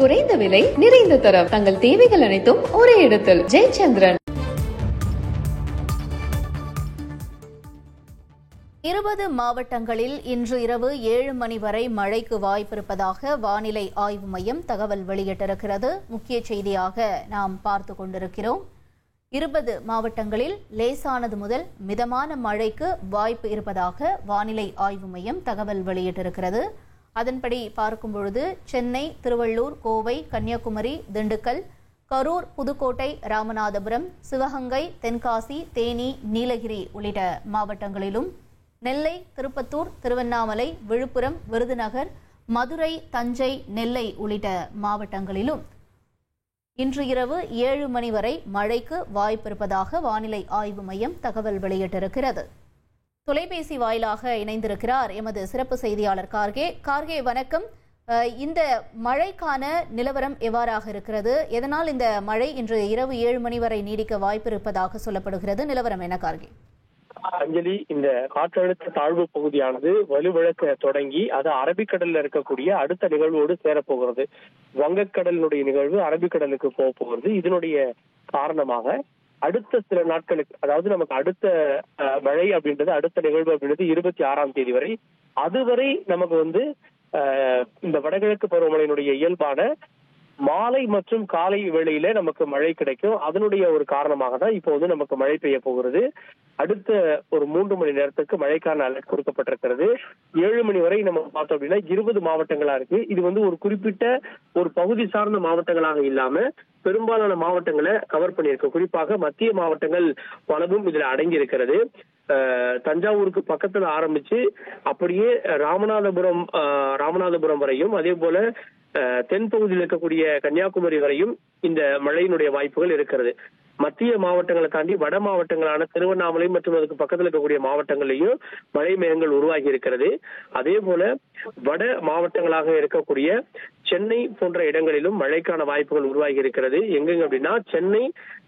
குறைந்த விலை நிறைந்த தரம் தங்கள் தேவைகள் அனைத்தும் ஒரே இடத்தில். ஜெயச்சந்திரன். 20 மாவட்டங்களில் இன்று இரவு 7 மணி வரை மழைக்கு வாய்ப்பிருப்பதாக வானிலை ஆய்வு மையம் தகவல் வெளியிட்டிருக்கிறது. முக்கிய செய்தியாக நாம் பார்த்து கொண்டிருக்கிறோம். 20 மாவட்டங்களில் லேசானது முதல் மிதமான மழைக்கு வாய்ப்பு இருப்பதாக வானிலை ஆய்வு மையம் தகவல் வெளியிட்டிருக்கிறது. அதன்படி பார்க்கும் பொழுது சென்னை, திருவள்ளூர், கோவை, கன்னியாகுமரி, திண்டுக்கல், கரூர், புதுக்கோட்டை, ராமநாதபுரம், சிவகங்கை, தென்காசி, தேனி, நீலகிரி உள்ளிட்ட மாவட்டங்களிலும், நெல்லை, திருப்பத்தூர், திருவண்ணாமலை, விழுப்புரம், விருதுநகர், மதுரை, தஞ்சை, நெல்லை உள்ளிட்ட மாவட்டங்களிலும் இன்று இரவு 7 மணி வரை மழைக்கு வாய்ப்பிருப்பதாக வானிலை ஆய்வு மையம் தகவல் வெளியிட்டிருக்கிறது. தொலைபேசி வாயிலாக இணைந்திருக்கிறார் எமது சிறப்பு செய்தியாளர் கார்கே. வணக்கம். இந்த மழைக்கான நிலவரம் எவ்வாறாக இருக்கிறது? எதனால் இந்த மழை இன்று இரவு 7 மணி வரை நீடிக்க வாய்ப்பு இருப்பதாக சொல்லப்படுகிறது? நிலவரம் என்ன கார்கே? அஞ்சலி, இந்த காற்றழுத்த தாழ்வு பகுதியானது வலுவிழக்க தொடங்கி அது அரபிக்கடல்ல இருக்கக்கூடிய அடுத்த நிகழ்வோடு சேரப்போகிறது. வங்கக்கடலினுடைய நிகழ்வு அரபிக்கடலுக்கு போக போகிறது. இதனுடைய காரணமாக அடுத்த சில நாட்களுக்கு, அதாவது நமக்கு அடுத்த மழை அப்படின்றது, அடுத்த நிகழ்வு அப்படின்றது 26ஆம் தேதி வரை. அதுவரை நமக்கு இந்த வடகிழக்கு பருவமழையினுடைய இயல்பான மாலை மற்றும் காலை வேளையில நமக்கு மழை கிடைக்கும். அதனுடைய ஒரு காரணமாக தான் இப்போ நமக்கு மழை பெய்ய போகிறது. அடுத்த ஒரு 3 மணி நேரத்துக்கு மழைக்கான அலர்ட் கொடுக்கப்பட்டிருக்கிறது. 7 மணி வரை நம்ம பார்த்தோம் அப்படின்னா 20 மாவட்டங்களா இருக்கு. இது ஒரு குறிப்பிட்ட ஒரு பகுதி சார்ந்த மாவட்டங்களாக இல்லாம பெரும்பாலான மாவட்டங்களை கவர் பண்ணியிருக்கு. குறிப்பாக மத்திய மாவட்டங்கள் பலவும் இதுல அடங்கி இருக்கிறது. தஞ்சாவூருக்கு பக்கத்துல ஆரம்பிச்சு அப்படியே ராமநாதபுரம் வரையும், அதே போல தென் பகுதியில் இருக்கக்கூடிய கன்னியாகுமரி வரையும் இந்த மழையினுடைய வாய்ப்புகள் இருக்கிறது. மத்திய மாவட்டங்களை தாண்டி வட மாவட்டங்களான திருவண்ணாமலை மற்றும் அதுக்கு பக்கத்தில் இருக்கக்கூடிய மாவட்டங்களிலையும் மழை மேகங்கள் உருவாகி இருக்கிறது. அதே போல வட மாவட்டங்களாக இருக்கக்கூடிய சென்னை போன்ற இடங்களிலும் மழைக்கான வாய்ப்புகள் உருவாகி இருக்கிறது. எங்கெங்க அப்படின்னா சென்னை,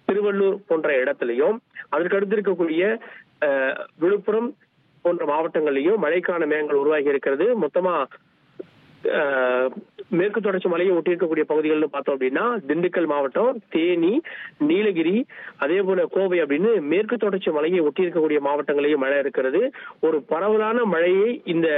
திருவள்ளூர் போன்ற இடத்திலையும், அதற்கு அடுத்து இருக்கக்கூடிய விழுப்புரம் போன்ற மாவட்டங்களிலையும் மழைக்கான மேகங்கள் உருவாகி இருக்கிறது. மொத்தமா மேற்கு தொடர்ச்சி மலையை ஒட்டி இருக்கக்கூடிய பகுதிகள்னு பார்த்தோம் அப்படின்னா திண்டுக்கல் மாவட்டம், தேனி, நீலகிரி, அதே போல கோவை அப்படின்னு மேற்கு தொடர்ச்சி மலையை ஒட்டி இருக்கக்கூடிய மாவட்டங்களையும் மழை இருக்கிறது. ஒரு பரவலான மழையை இந்த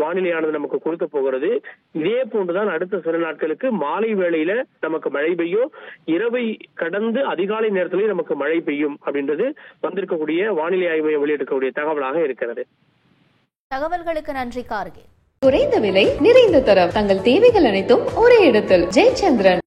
வானிலையானது நமக்கு கொடுக்க போகிறது. இதே போன்றுதான் அடுத்த சில நாட்களுக்கு மாலை வேளையில நமக்கு மழை பெய்யும். இரவை கடந்து அதிகாலை நேரத்திலேயே நமக்கு மழை பெய்யும் அப்படின்றது வந்திருக்கக்கூடிய வானிலை ஆய்வு மையம் வெளியிடக்கூடிய தகவலாக இருக்கிறது. தகவல்களுக்கு நன்றி கார்கே. குறைந்த விலை நிறைந்த தரம் தங்கள் தேவைகள் அனைத்தும் ஒரே இடத்தில். ஜெயச்சந்திரன்.